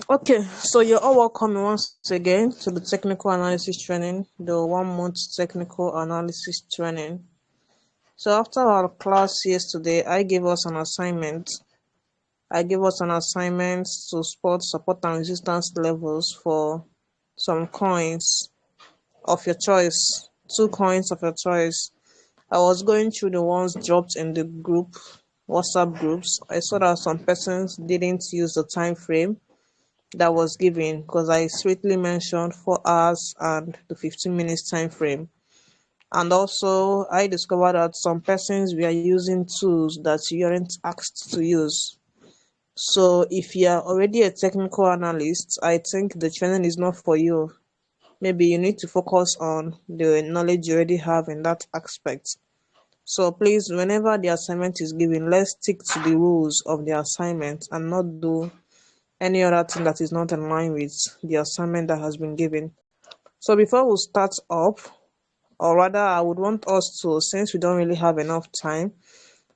Okay, so you're all welcome once again to the technical analysis training, the 1 month technical analysis training. So after our class yesterday, I gave us an assignment. To spot support and resistance levels for some coins of your choice, 2 coins of your choice. I was going through the ones dropped in the group, WhatsApp groups. I saw that some persons didn't use the time frame that was given because I strictly mentioned 4 hours and the 15 minutes time frame. And also, I discovered that some persons were using tools that you aren't asked to use. So, if you are already a technical analyst, I think the training is not for you. Maybe you need to focus on the knowledge you already have in that aspect. So, please, whenever the assignment is given, let's stick to the rules of the assignment and not do any other thing that is not in line with the assignment that has been given. So before we start up, or rather I would want us to, since we don't really have enough time,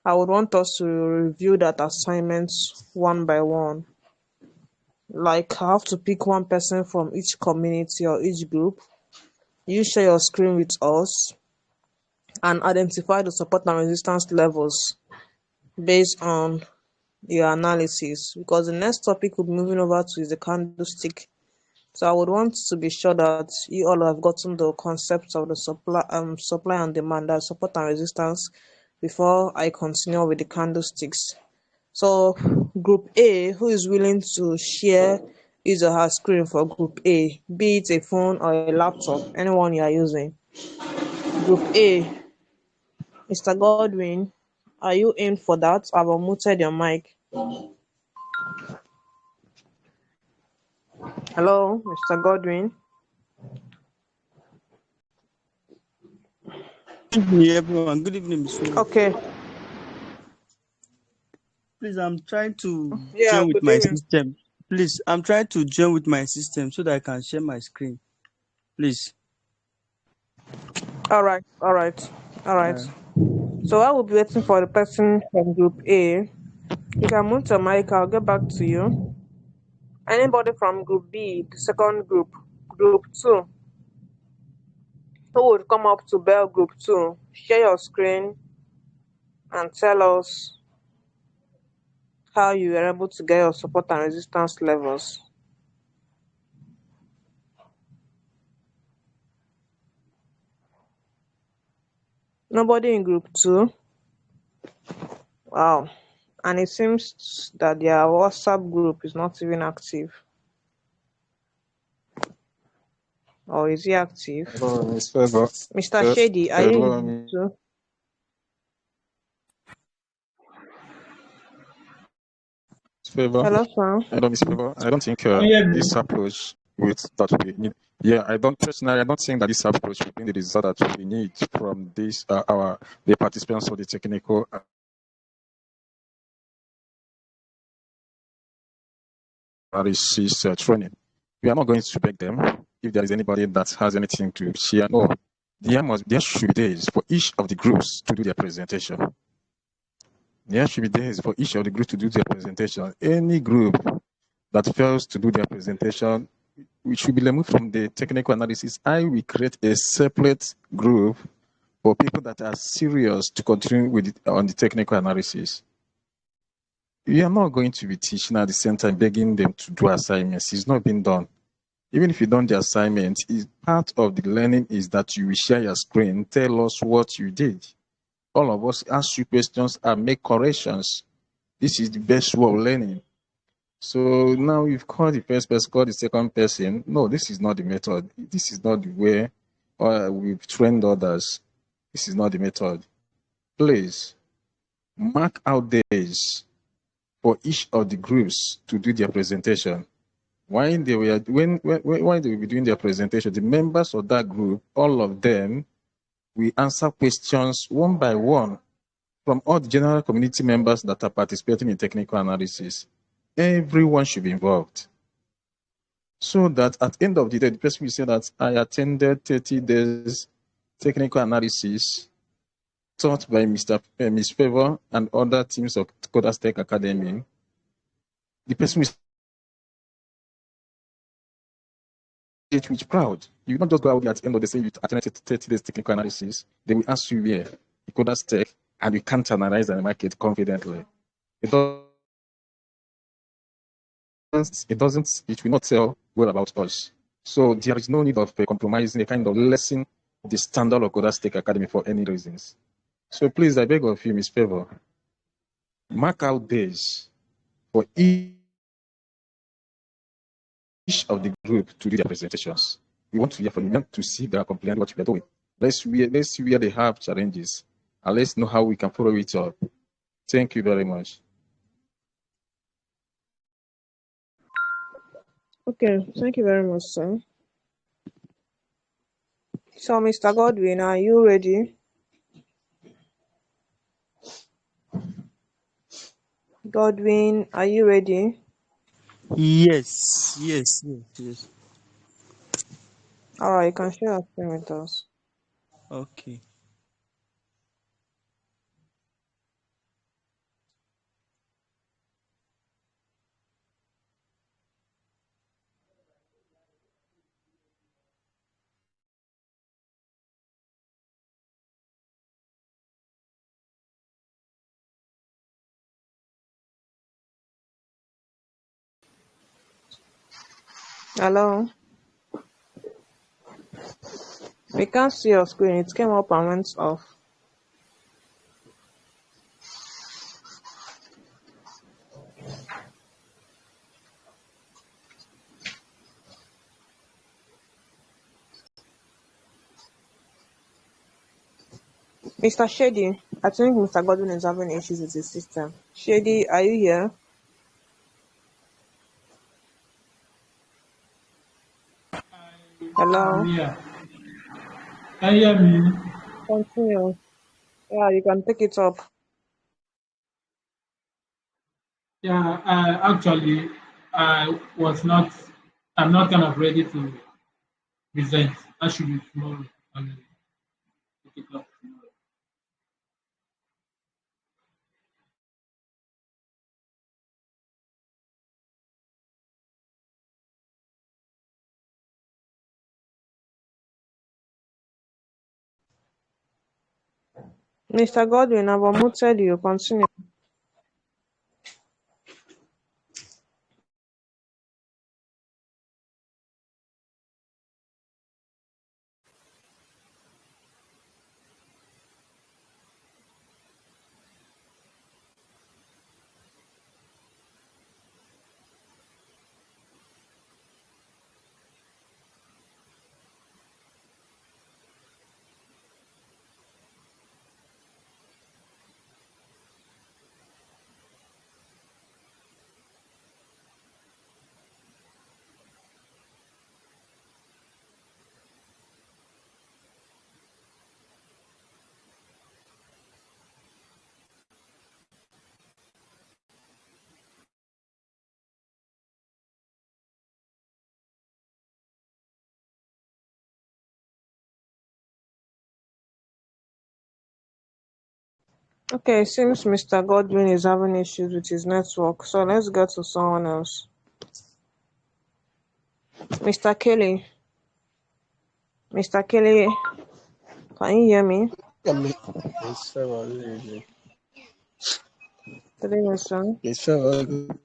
I would want us to review that assignment one by one. Like I have to pick one person from each community or each group. You share your screen with us and identify the support and resistance levels based on your analysis, because the next topic we'll be moving over to is the candlestick. So I would want to be sure that you all have gotten the concept of the supply and demand, that support and resistance, before I continue with the candlesticks. So group A, who is willing to share his or her screen for group A, be it a phone or a laptop, anyone you are using. Group A, Mr. Godwin, are you in for that? I've unmuted your mic. Hello, Mr. Godwin. Good evening, everyone. Good evening, Ms. Favor. Okay. Please, I'm trying to Yeah, join with good my evening. system. Please, I'm trying to join with my system so that I can share my screen. Please. All right. Uh, So I will be waiting for the person from group A. You can move to mic, I'll get back to you. Anybody from group B, the second group 2, who would come up to Bell group 2, share your screen and tell us how you were able to get your support and resistance levels. Nobody in group 2? Wow. And it seems that their WhatsApp group is not even active. Or is he active? Hello, Ms. Favor. Mr. Shady, are you in Hello, group Ms. 2? Favor. Hello, sir. Hello, Ms. Favor. I don't think this approach with that we need. Yeah, I don't think that this approach will bring the result that we need from this the participants of the technical analysis training. We are not going to beg them if there is anybody that has anything to share. No, there should be days for each of the groups to do their presentation. There should be days for each of the groups to do their presentation. Any group that fails to do their presentation, we should be removed from the technical analysis. I will create a separate group for people that are serious to continue with it on the technical analysis. We are not going to be teaching at the same time begging them to do assignments. It's not being done. Even if you don't do the assignment, part of the learning is that you will share your screen, tell us what you did. All of us ask you questions and make corrections. This is the best way of learning. So now you've called the first person, called the second person. No, this is not the method. This is not the way we've trained others. This is not the method. Please mark out days for each of the groups to do their presentation. When they will be doing their presentation, the members of that group, all of them, will answer questions one by one from all the general community members that are participating in technical analysis. Everyone should be involved. So that at the end of the day, the person will say that I attended 30 days technical analysis taught by Ms. Favor and other teams of Coders Tech Academy. The person will it with proud. You will not just go out there at the end of the day you attended 30 days technical analysis. They will ask you where you could tech and you can't analyze the market confidently. It it will not tell well about us. So there is no need of compromising a kind of lesson the standard of Kodas Tech Academy for any reasons. So please, I beg of you, Miss Favor, mark out days for each of the group to do their presentations. We want to hear from them to see their complaint what we are doing. Let's see where they have challenges and let's know how we can follow it up. Thank you very much. Okay, thank you very much, sir. So, Mr. Godwin, are you ready? Godwin, are you ready? Yes, yes, yes, yes. All right, you can share your screen with us. Okay. Hello? We can't see your screen. It came up and went off. Mr. Shady, I think Mr. Godwin is having issues with his system. Shady, are you here? Hello? Yeah. Can you hear me? Continue. Yeah, you can pick it up. Yeah, actually, I'm not kind of ready to present. That should be tomorrow. I mean, pick it up tomorrow. Mr. Godwin, I've unmuted you. Continue. Okay, it seems Mr. Godwin is having issues with his network, so let's go to someone else. Mr. Kelly. Mr. Kelly, can you hear me? Yes, Good evening, sir. good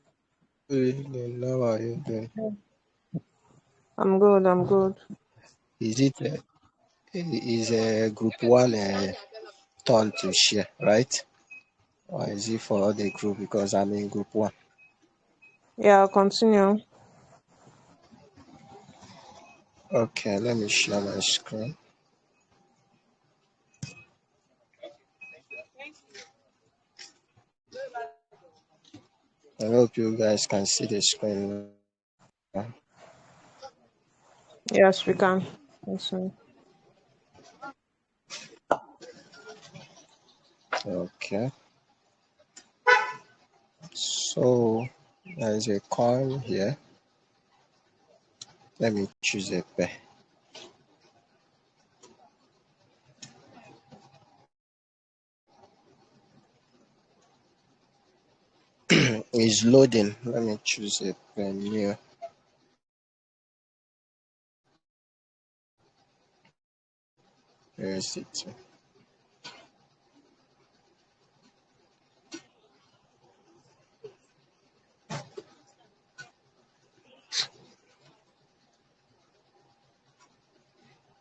evening. How are you doing? I'm good, I'm good. Is it is group one turn to share, right? Or is it for the group because I'm in group one? Yeah, I'll continue. Okay, let me share my screen. I hope you guys can see the screen. Yes, we can. Continue. Okay, so there is a coin here. Let me choose a pair. It's loading. Let me choose a pair new. Where is it?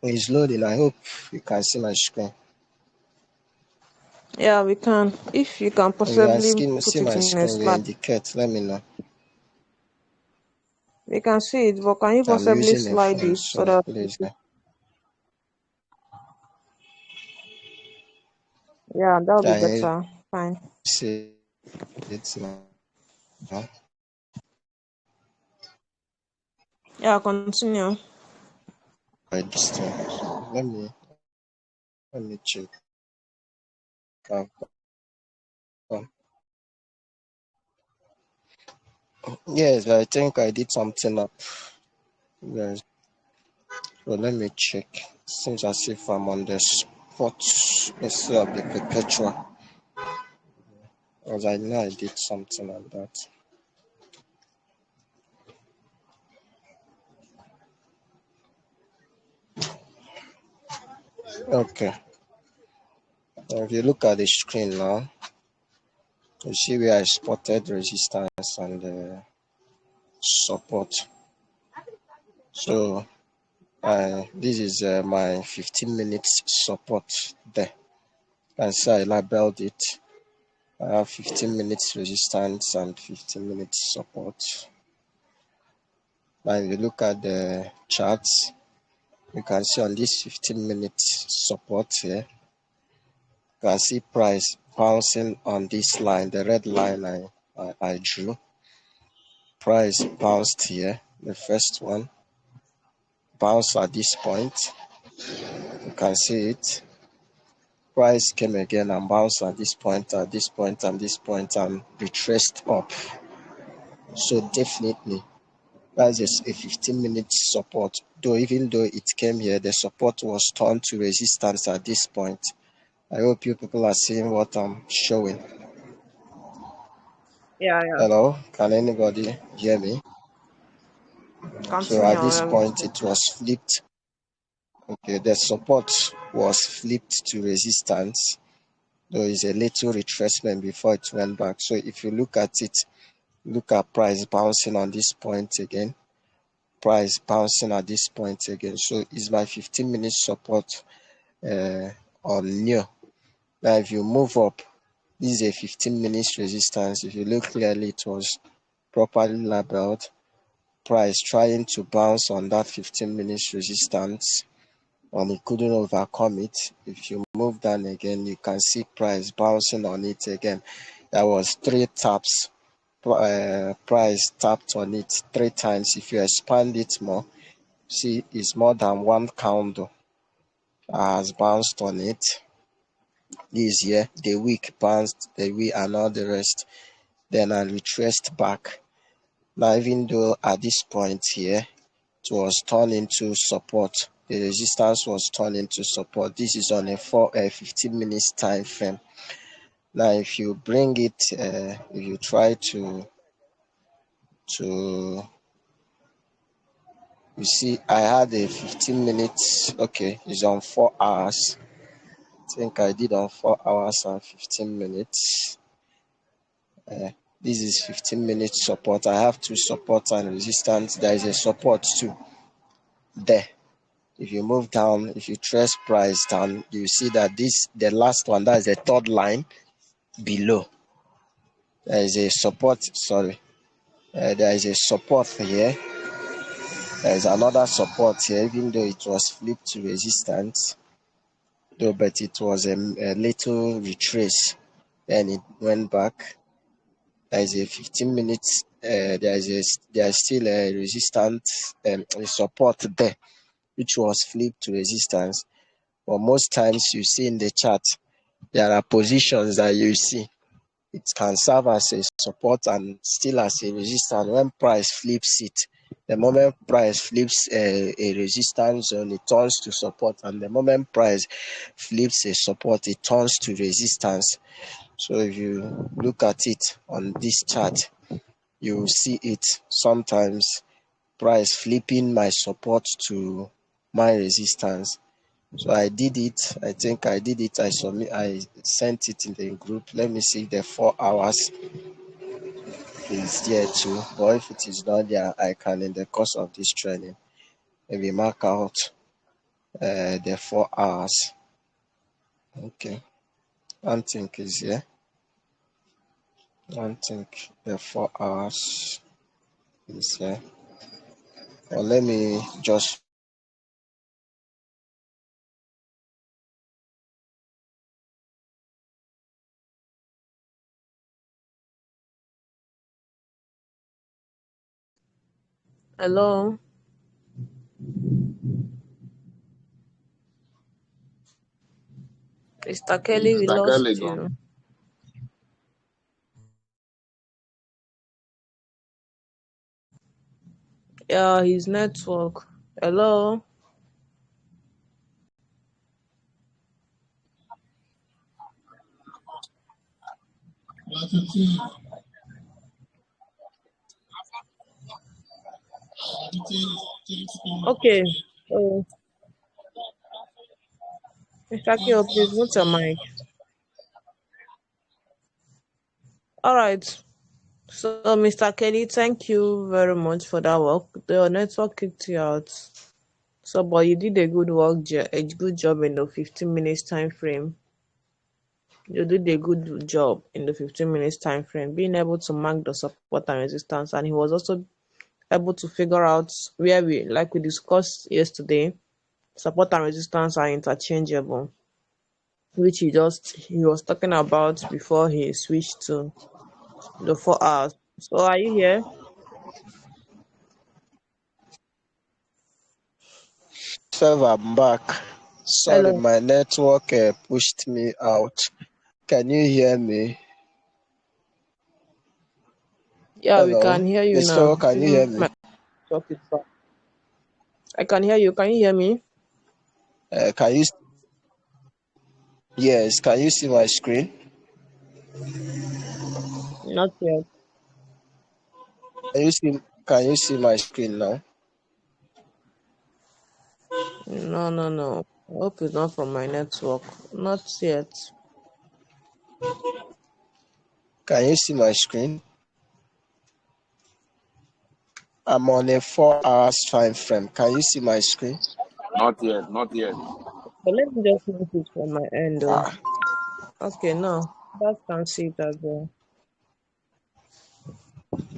It's loading. I hope you can see my screen. Yeah, we can. If you can If you possibly can put see it my in a screen, you slide, indicate. Let me know. we can see it, but can you I'm possibly using a slide phone, it so so that please. yeah, that would be Can you better. Fine. see it now? Yeah, continue. Right, this thing. So let me check. I've gone. Yes, I think I did something up. Yes. So let me check. Seems as if I'm on the spot. Let's see of the perpetual. Because I know I did something like that. Okay. If you look at the screen now, you see where I spotted resistance and support. So this is my 15 minutes support there. And so I labeled it. I have 15 minutes resistance and 15 minutes support. Now if you look at the charts, you can see on this 15 minutes support here, you can see price bouncing on this line, the red line I drew. Price bounced here, the first one, bounced at this point. You can see it. Price came again and bounced at this point, at this point, and this point, and retraced up. So definitely, that's just a 15 minutes support. Though even though it came here, the support was turned to resistance at this point. I hope you people are seeing what I'm showing. Yeah, yeah. Hello, can anybody hear me? So Continue. at this Yeah, point, it was flipped. Okay, the support was flipped to resistance. There is a little retracement before it went back. So if you look at it, look at price bouncing on this point again. Price bouncing at this point again. So it's my 15 minutes support on new. Now if you move up, this is a 15 minutes resistance. If you look clearly, it was properly labeled. Price trying to bounce on that 15 minutes resistance and it couldn't overcome it. If you move down again, you can see price bouncing on it again. There was 3 taps. Price tapped on it 3 times. If you expand it more, see it's more than 1 candle has bounced on it. This year, the week bounced, the week and all the rest. Then I retraced back. Now, even though at this point here, it was turned into support. The resistance was turned into support. This is on a 15 minutes time frame. Now, if you bring it, if you try to you see, I had a 15 minutes. Okay, it's on 4 hours. I think I did on 4 hours and 15 minutes. This is 15 minutes support. I have 2 support and resistance. There is a support too there. If you move down, if you trace price down, you see that this, the last one, that is the third line below. There is a support, sorry. There is a support here. There is another support here, even though it was flipped to resistance. Though, but it was a little retrace. Then it went back. There is a 15 minutes. There is still a resistance, a support there, which was flipped to resistance. But most times you see in the chart, there are positions that you see. It can serve as a support and still as a resistance when price flips it. The moment price flips a resistance zone, it turns to support, and the moment price flips a support, it turns to resistance. So if you look at it on this chart, you will see it sometimes price flipping my support to my resistance, So I did it. I think I did it. I sent it in the group. Let me see the 4 hours is there too. But if it is not there, I can in the course of this training maybe mark out the 4 hours. Okay. I think is here. I think the 4 hours is here. Well, let me just Hello, Mr. Kelly, we Mr. Kelly lost gone. you. Yeah, his network. Hello. Okay. So, Mr. Kelly, please mute your mic. All right. So, Mr. Kelly, thank you very much for that work. The network kicked you out. So, but you did a good work, a good job in the 15 minutes time frame. You did a good job in the 15 minutes time frame, being able to mark the support and resistance. And he was also able to figure out where like we discussed yesterday, support and resistance are interchangeable, which he was talking about before he switched to the 4 hours. So, are you here? I'm back. Sorry, Hello. my network pushed me out. Can you hear me? Yeah, we Hello, can hear you Mr. now. Can you hear Even my me? network is back. I can hear you. Can you hear me? Can you? Yes. Can you see my screen? Not yet. Can you see my screen now? No, no, no. I hope it's not from my network. Not yet. Can you see my screen? I'm on a 4 hours time frame. Can you see my screen? Not yet, not yet. But let me just make it from my end though. Ah, Okay, no. That can see it as well.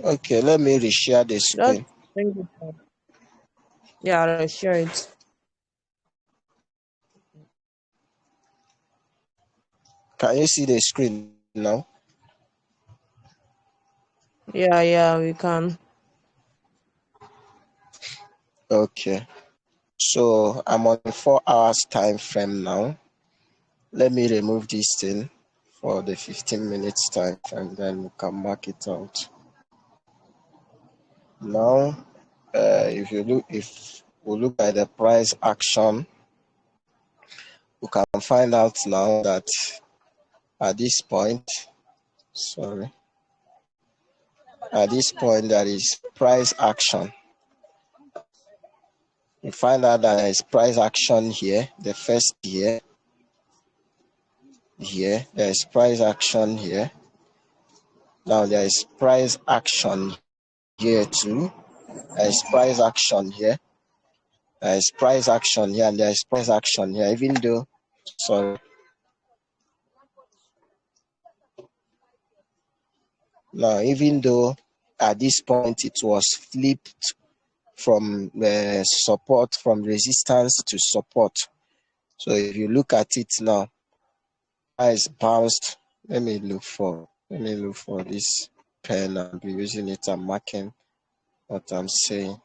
okay. Let me reshare the Just screen. bring it up. Yeah, I'll share it. Can you see the screen now? Yeah, we can. Okay. So I'm on a 4 hours time frame now. Let me remove this thing for the 15 minutes time frame, then we can mark it out. Now, if we look at the price action, we can find out now that at this point, sorry, at this point there is price action. You find out that there is price action here, the first here, there is price action here. Now there is price action here too. There is price action here. There is price action here, and there is price action here. Even though, sorry, now even though at this point it was flipped from support, from resistance to support. So if you look at it now, price bounced. Let me look for this pen. I'll be using it. I'm marking what I'm saying.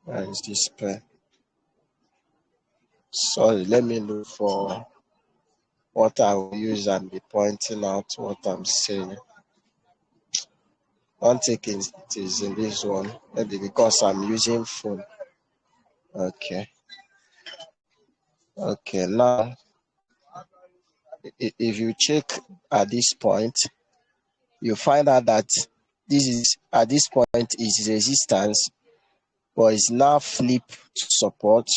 Where is this pen? Sorry, let me look for what I will use and be pointing out what I'm saying. I don't think it is in this one. Maybe because I'm using phone. Okay. Okay. Now, if you check at this point, you find out that this is at this point is resistance, but it's now flipped to support.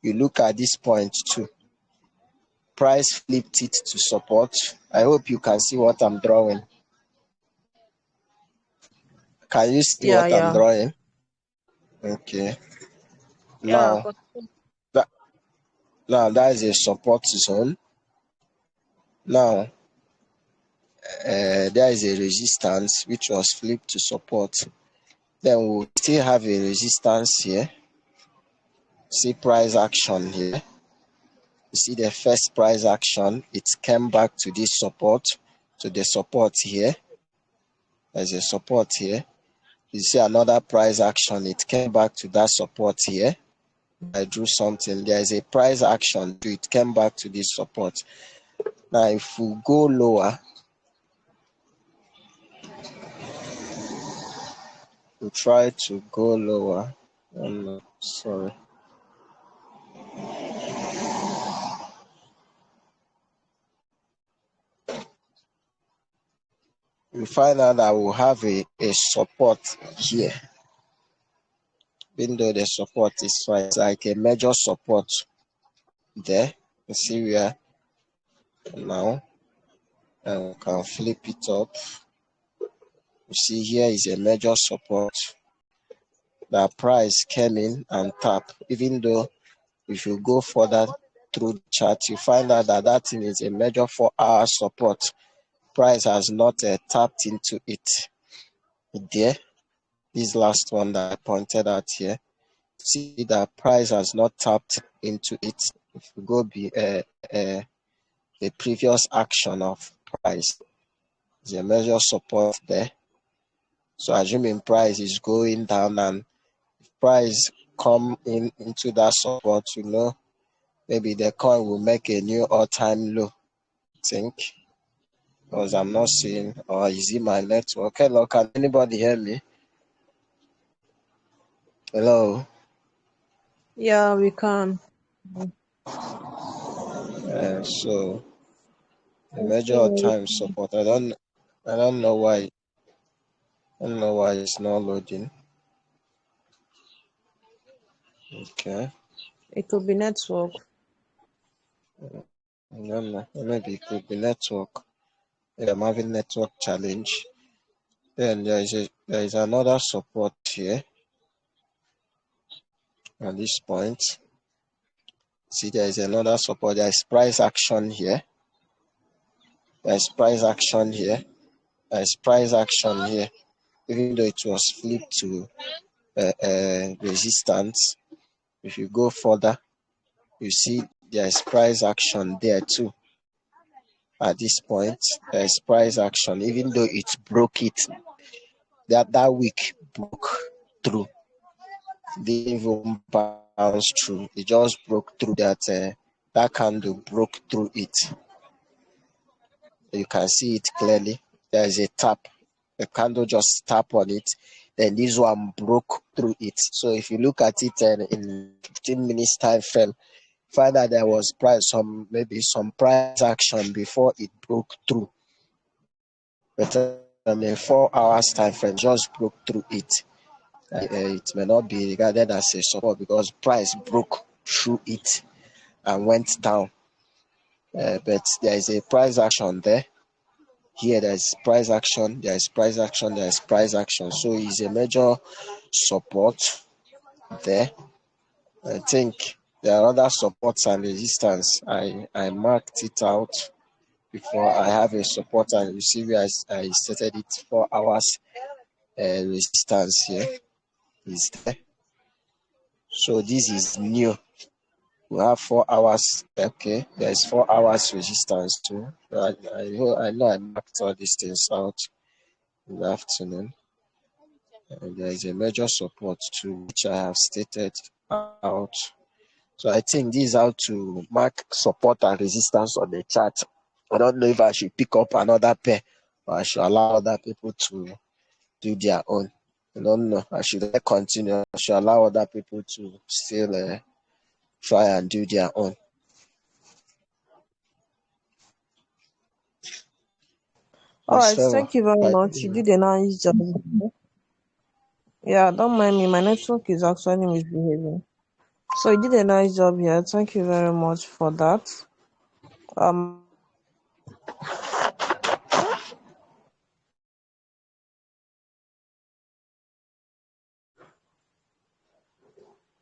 You look at this point too. Price flipped it to support. I hope you can see what I'm drawing. Can you see Yeah, what I'm yeah. drawing? Okay. Yeah, Now, that, now that is a support zone. Now, there is a resistance which was flipped to support. Then we'll still have a resistance here. See price action here. You see the first price action, it came back to this support, to the support here. There's a support here. You see another price action, it came back to that support here. I drew something. There is a price action, it came back to this support. Now, if we go lower, we try to go lower. Sorry. We find out that we'll have a support here. Even though the support is fine, it's like a major support there. You see where now, and we can flip it up. You see here is a major support. The price came in and tapped. Even though if you go further through the chart, you find out that that thing is a major 4-hour support. Price has not tapped into it. There, this last one that I pointed out here. See that price has not tapped into it. If you go the previous action of price, there's a major support there. So assuming price is going down and price come into that support, maybe the coin will make a new all-time low. I think, because I'm not seeing, or is it my network? Hello, can anybody hear me? Hello. Yeah, we can. So the Let's major see where all-time support. I don't know why. I don't know why it's not loading. Okay. it could be network. I don't know. Maybe it could be network. Yeah, I'm having network challenge. Then there is another support here at this point. See, there is another support. There is price action here. There is price action here. There is price action here. Even though it was flipped to resistance, if you go further, you see there is price action there too. At this point, there is price action. Even though it broke it, that week broke through. Didn't even bounce through. It just broke through that candle broke through it. You can see it clearly. There is a tap. The candle just tap on it. Then this one broke through it. So if you look at it in 15 minutes time frame, find that there was maybe some price action before it broke through. But in a 4 hours time frame, just broke through it. It may not be regarded as a support because price broke through it and went down. But there is a price action there. Here there is price action, there is price action, there is price action. So it's a major support there. I think there are other supports and resistance. I marked it out before. I have a support and you see where I stated it 4 hours resistance here is there. So this is new. We have 4 hours. Okay, there is 4 hours resistance too. I know I marked all these things out in the afternoon. And there is a major support too, which I have stated out. So I think this is how to mark support and resistance on the chart. I don't know if I should pick up another pair or I should allow other people to do their own. I don't know. I should continue. I should allow other people to still try and do their own. All Miss right, Favor, thank you very much. You did a nice job. Yeah, don't mind me. My network is actually misbehaving. So you did a nice job here. Thank you very much for that.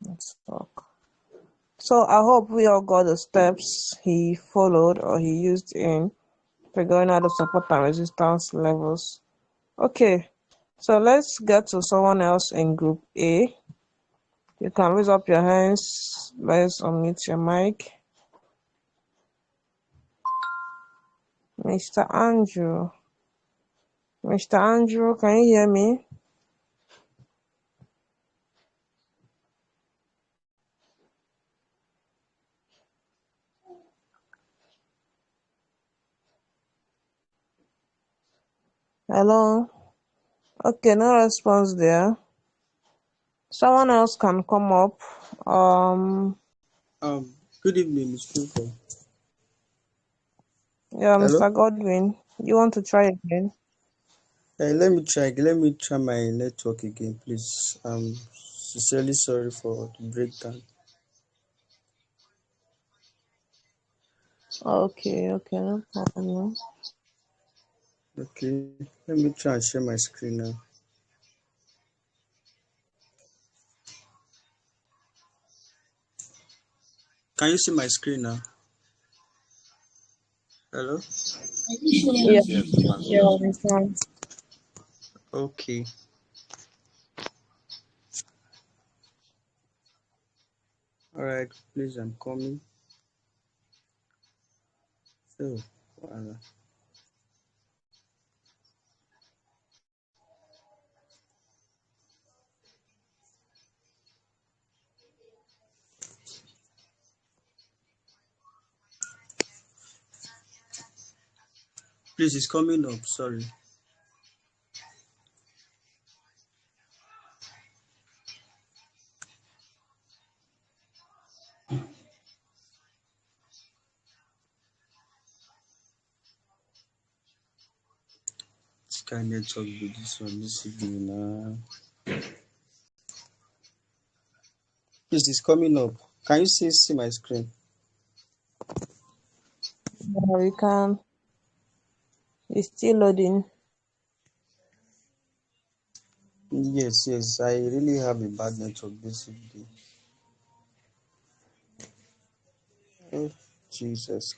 Let's talk. So I hope we all got the steps he followed or he used in figuring out the support and resistance levels. Okay, so let's get to someone else in group A. You can raise up your hands. Let's unmute your mic. Mr. Andrew. Mr. Andrew, can you hear me? Hello? Okay, no response there. Someone else can come up. Good evening, Miss Cooper. Yeah, Hello. Mr. Godwin. You want to try again? Let me try. Let me try my network again, please. I'm sincerely sorry for the breakdown. Okay, no problem. Okay, let me try and share my screen now. Can you see my screen now? Hello. Yeah, Yes, yes, we can see yeah, your we screen. can. Okay. All right. Please, I'm coming. So, please, it's coming up. Sorry. This kind of network with this one this evening now. Please, it's coming up. Can you see my screen? Yeah, we can. It's still loading. Yes, yes. I really have a bad network this evening. Oh, Jesus.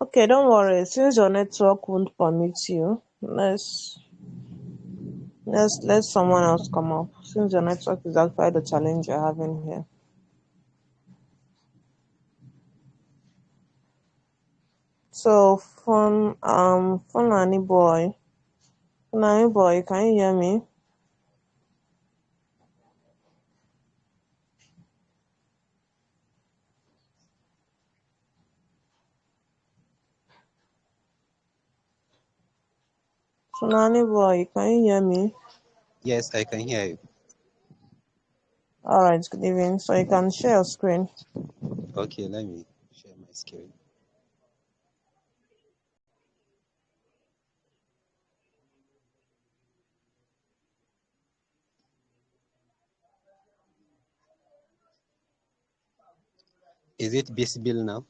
Okay, don't worry. Since your network won't permit you, let's let someone else come up. Since your network is actually the challenge you're having here. So, Funani boy, can you hear me? Funani boy, can you hear me? Yes, I can hear you. All right, good evening. So you can share your screen. Okay, let me share my screen. Is it visible now?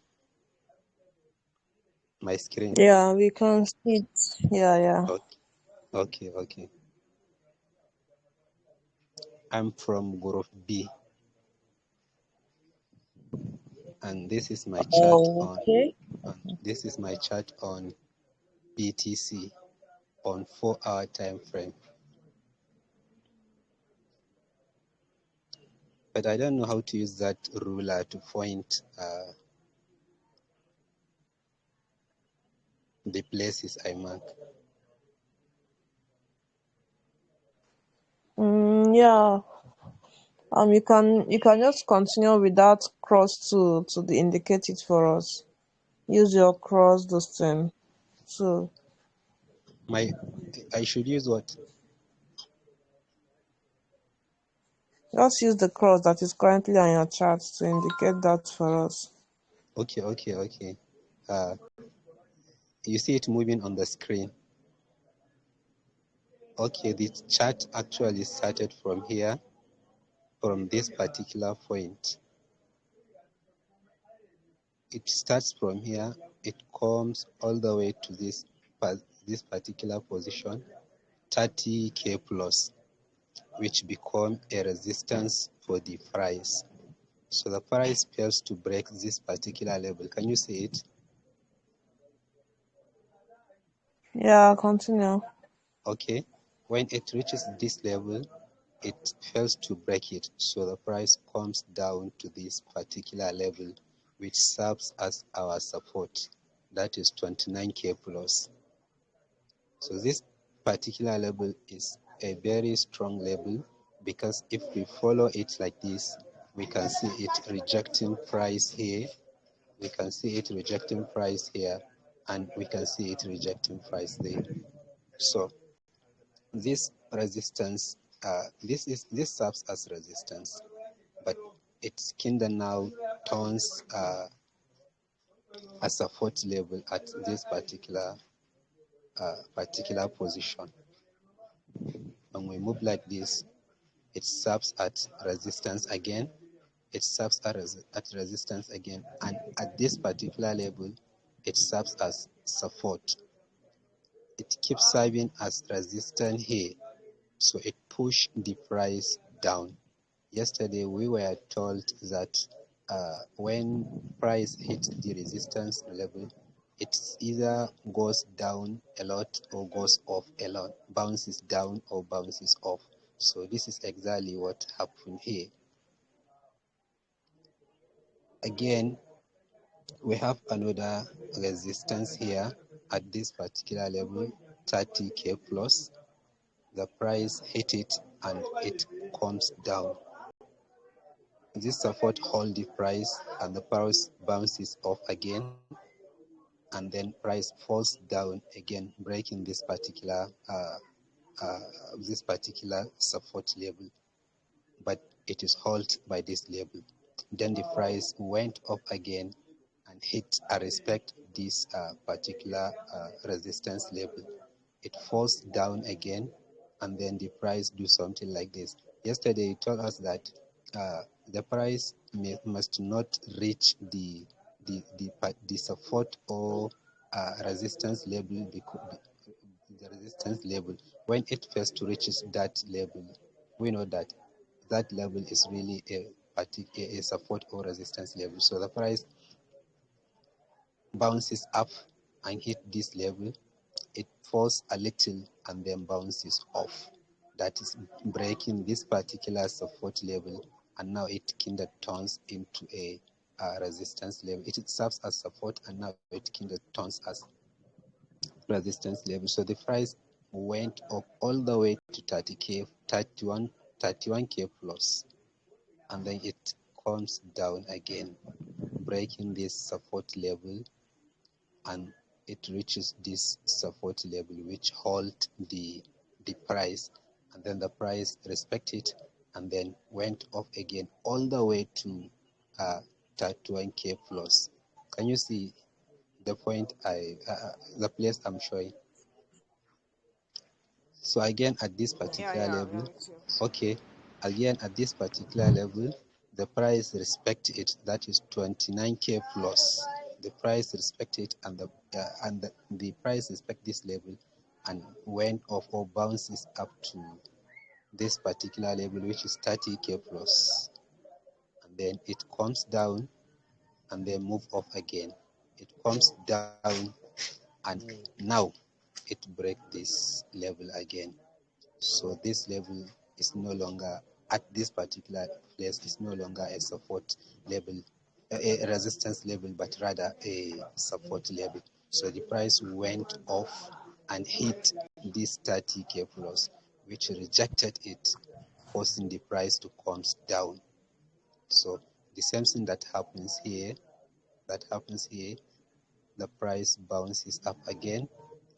My screen. Yeah, we can see it. Yeah. Okay, okay. I'm from Group B, and this is my chart on. Okay. This is my chart on BTC on 4-hour time frame. But I don't know how to use that ruler to point the places I mark. Yeah. You can just continue with that cross to indicate it for us. Use your cross this thing. So I should use what? Just use the cross that is currently on your chart to indicate that for us. Okay. You see it moving on the screen. Okay, the chart actually started from here, from this particular point. It starts from here, it comes all the way to this particular position, 30k plus, which become a resistance for the price. So the price fails to break this particular level. Can you see it? Yeah, continue. Okay. When it reaches this level, it fails to break it. So the price comes down to this particular level, which serves as our support. That is 29k plus. So this particular level is a very strong level, because if we follow it like this, we can see it rejecting price here, we can see it rejecting price here, and we can see it rejecting price there. So this resistance, this serves as resistance, but its kinda now turns a support level at this particular position. When we move like this, it serves at resistance again, it serves at resistance again, and at this particular level, it serves as support. It keeps serving as resistance here, so it pushed the price down. Yesterday we were told that when price hits the resistance level, it either goes down a lot or goes off a lot, bounces down or bounces off. So this is exactly what happened here. Again, we have another resistance here at this particular level, 30k plus. The price hit it and it comes down. This support hold the price and the price bounces off again, and then price falls down again, breaking uh, this particular support level, but it is held by this level. Then the price went up again and hit respect this particular resistance level. It falls down again, and then the price do something like this. Yesterday he told us that the price must not reach the support or resistance level, the resistance level. When it first reaches that level, we know that that level is really a support or resistance level. So the price bounces up and hit this level, it falls a little and then bounces off. That is breaking this particular support level, and now it kind of turns into a resistance level. It serves as support, and now it kind of turns as resistance level. So the price went up all the way to 30k, 31k plus, and then it comes down again, breaking this support level, and it reaches this support level which hold the price, and then the price respect it and then went up again all the way to 31k plus. Can you see the point the place I'm showing? So again at this Yeah, particular yeah, level, yeah, with you. okay, again at this particular level, the price respect it, that is 29k plus. The price respect it, and the price respect this level and went off or bounces up to this particular level, which is 30k plus, and then it comes down and then move up again. It comes down, and now it break this level again. So this level is no longer, at this particular place, is no longer a support level, a resistance level, but rather a support level. So the price went off and hit this 30k plus, which rejected it, forcing the price to come down. So the same thing that happens here, the price bounces up again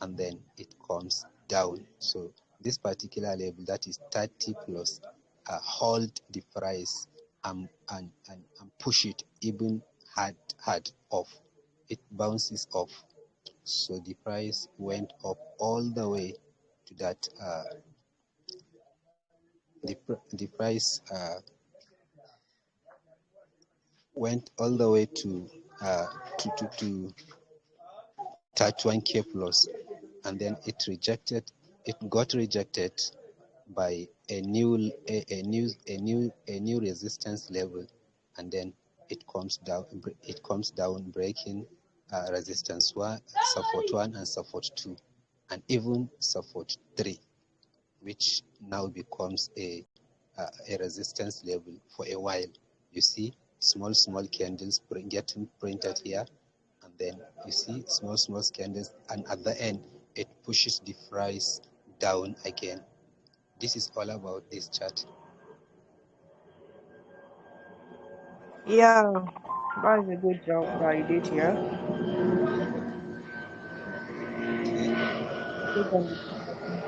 and then it comes down. So this particular level, that is 30 plus, hold the price and push it even hard off. It bounces off. So the price went up all the way to that. The price went all the way to touch 1K plus, and then it got rejected by a new resistance level, and then it comes down breaking resistance 1, support 1 and support 2, and even support 3, which now becomes a resistance level for a while. You see small candles getting printed here, and then you see small candles, and at the end it pushes the price down again. This is all about this chart. Yeah, that is a good job that you did here. Okay. Good on the two-person.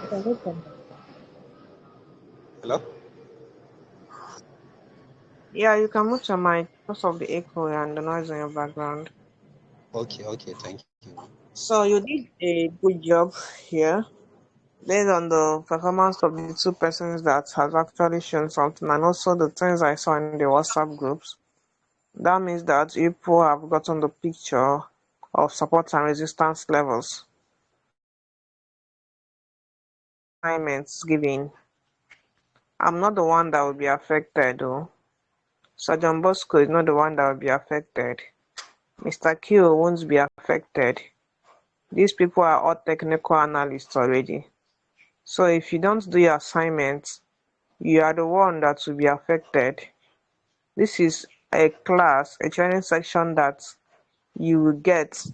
You can go from there. Hello. Yeah, you can mute your mic because of the echo and the noise in your background. Okay, thank you. So you did a good job here based on the performance of the two persons that has actually shown something, and also the things I saw in the WhatsApp groups. That means that people have gotten the picture of support and resistance levels. Assignments given. I'm not the one that will be affected though. Sergeant Bosco is not the one that will be affected. Mr. Q won't be affected. These people are all technical analysts already. So if you don't do your assignments, you are the one that will be affected. This is a class, a training section that you will get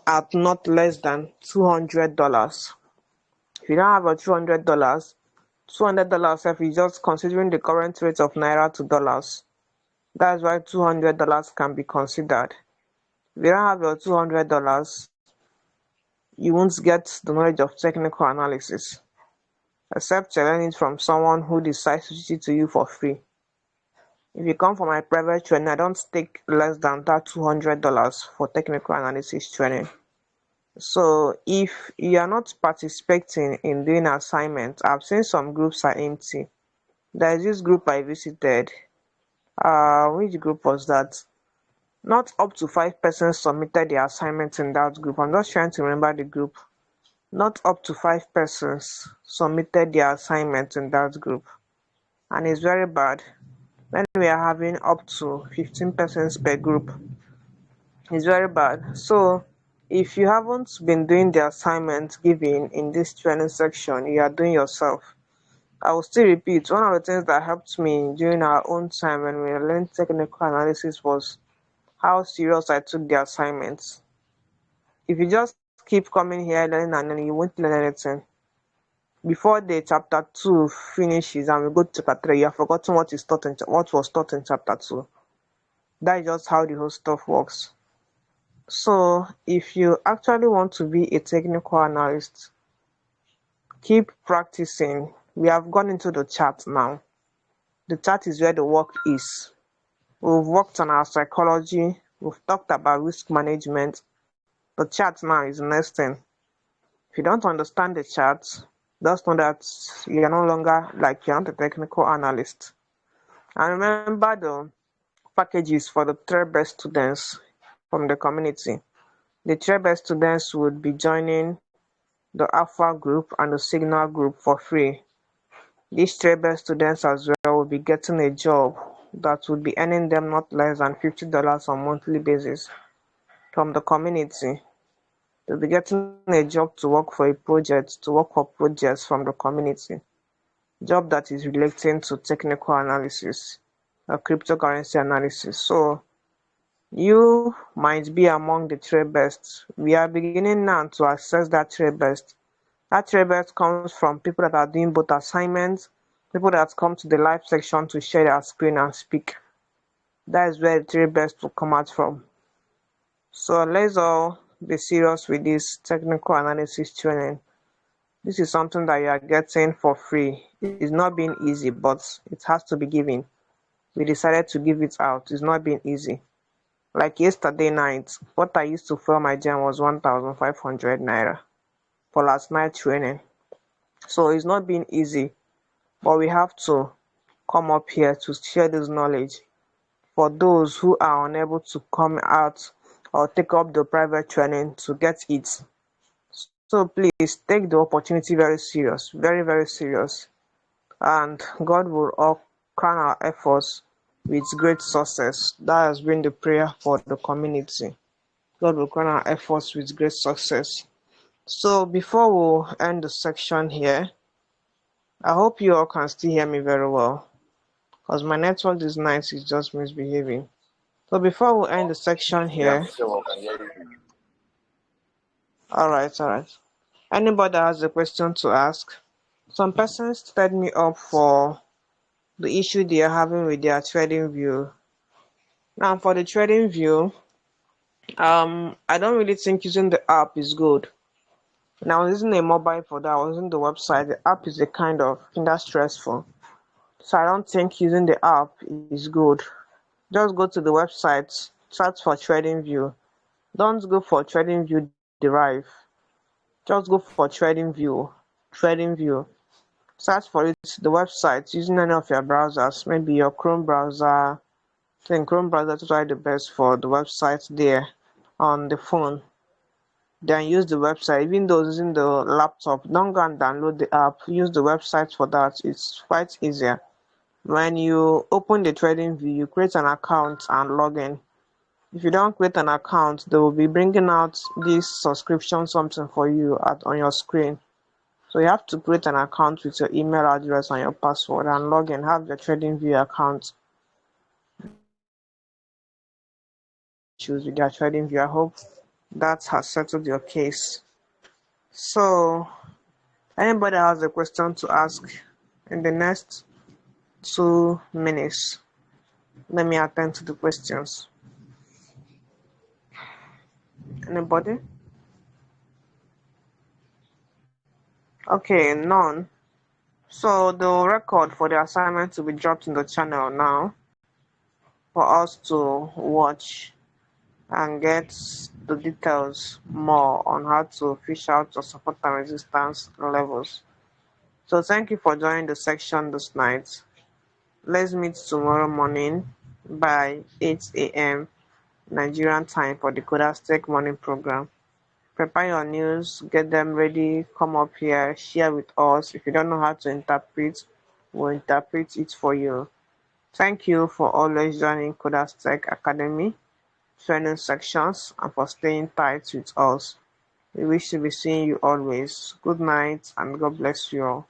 at not less than $200. If you don't have a $200, $200 if you just considering the current rate of naira to dollars. That's why $200 can be considered. If you don't have your $200, you won't get the knowledge of technical analysis, except you learn it from someone who decides to teach it to you for free. If you come for my private training, I don't take less than that $200 for technical analysis training. So if you are not participating in doing assignments, I've seen some groups are empty. There is this group I visited. Which group was that? Not up to 5 persons submitted their assignments in that group. I'm just trying to remember the group. Not up to 5 persons submitted their assignments in that group. And it's very bad when we are having up to 15 persons per group. It's very bad. So if you haven't been doing the assignments given in this training section, you are doing yourself. I will still repeat, one of the things that helped me during our own time when we learned technical analysis was how serious I took the assignments. If you just keep coming here learning and then you won't learn anything. Before the chapter 2 finishes and we go to chapter 3, you have forgotten what was taught in chapter 2. That is just how the whole stuff works. So if you actually want to be a technical analyst, keep practicing. We have gone into the chat now. The chat is where the work is. We've worked on our psychology. We've talked about risk management. The chat now is the next thing. If you don't understand the chat, just know that you're no longer you're not a technical analyst. And remember the packages for the 3 best students from the community. The 3 best students would be joining the Alpha group and the Signal group for free. These 3 best students as well will be getting a job that would be earning them not less than $50 on a monthly basis from the community. They'll be getting a job to work for a project, to work for projects from the community. Job that is relating to technical analysis or cryptocurrency analysis. So you might be among the 3 best. We are beginning now to access that 3 best. That 3 best comes from people that are doing both assignments, people that come to the live section to share their screen and speak. That is where the 3 best will come out from. So let's all be serious with this technical analysis training. This is something that you are getting for free. It's not being easy, but it has to be given. We decided to give it out. It's not being easy. Like yesterday night, what I used to fuel my gem was 1,500 naira for last night training. So it's not being easy, but we have to come up here to share this knowledge for those who are unable to come out or take up the private training to get it. So please take the opportunity very serious, very, very serious. And God will all crown our efforts with great success. That has been the prayer for the community. God will crown our efforts with great success. So before we end the section here, I hope you all can still hear me very well, because my network this night is just misbehaving. So before we end the section Yeah, here, sure, I can hear you. alright. Anybody that has a question to ask? Some persons set me up for the issue they are having with their trading view. Now for the trading view, I don't really think using the app is good. Now I was using a mobile for that, I was using the website. The app is a kind of kinda stressful. So I don't think using the app is good. Just go to the website, search for TradingView. Don't go for TradingView Derive. Just go for TradingView. TradingView. Search for it, the website, using any of your browsers, maybe your Chrome browser. I think Chrome browser is probably the best for the website there on the phone. Then use the website. Even though using the laptop, don't go and download the app. Use the website for that. It's quite easier. When you open the TradingView, you create an account and log in. If you don't create an account, they will be bringing out this subscription something for you on your screen. So you have to create an account with your email address and your password and log in. Have your TradingView account. Choose with your TradingView. I hope that has settled your case. So anybody has a question to ask in the next 2 minutes? Let me attend to the questions. Anybody? Okay, none. So the record for the assignment will be dropped in the channel now for us to watch and get the details more on how to fish out your support and resistance levels. So thank you for joining the section this night. Let's meet tomorrow morning by 8 a.m. Nigerian time for the Coders Tech morning program. Prepare your news, get them ready, come up here, share with us. If you don't know how to interpret, we'll interpret it for you. Thank you for always joining Coders Tech Academy training sections and for staying tight with us. We wish to be seeing you always. Good night and God bless you all.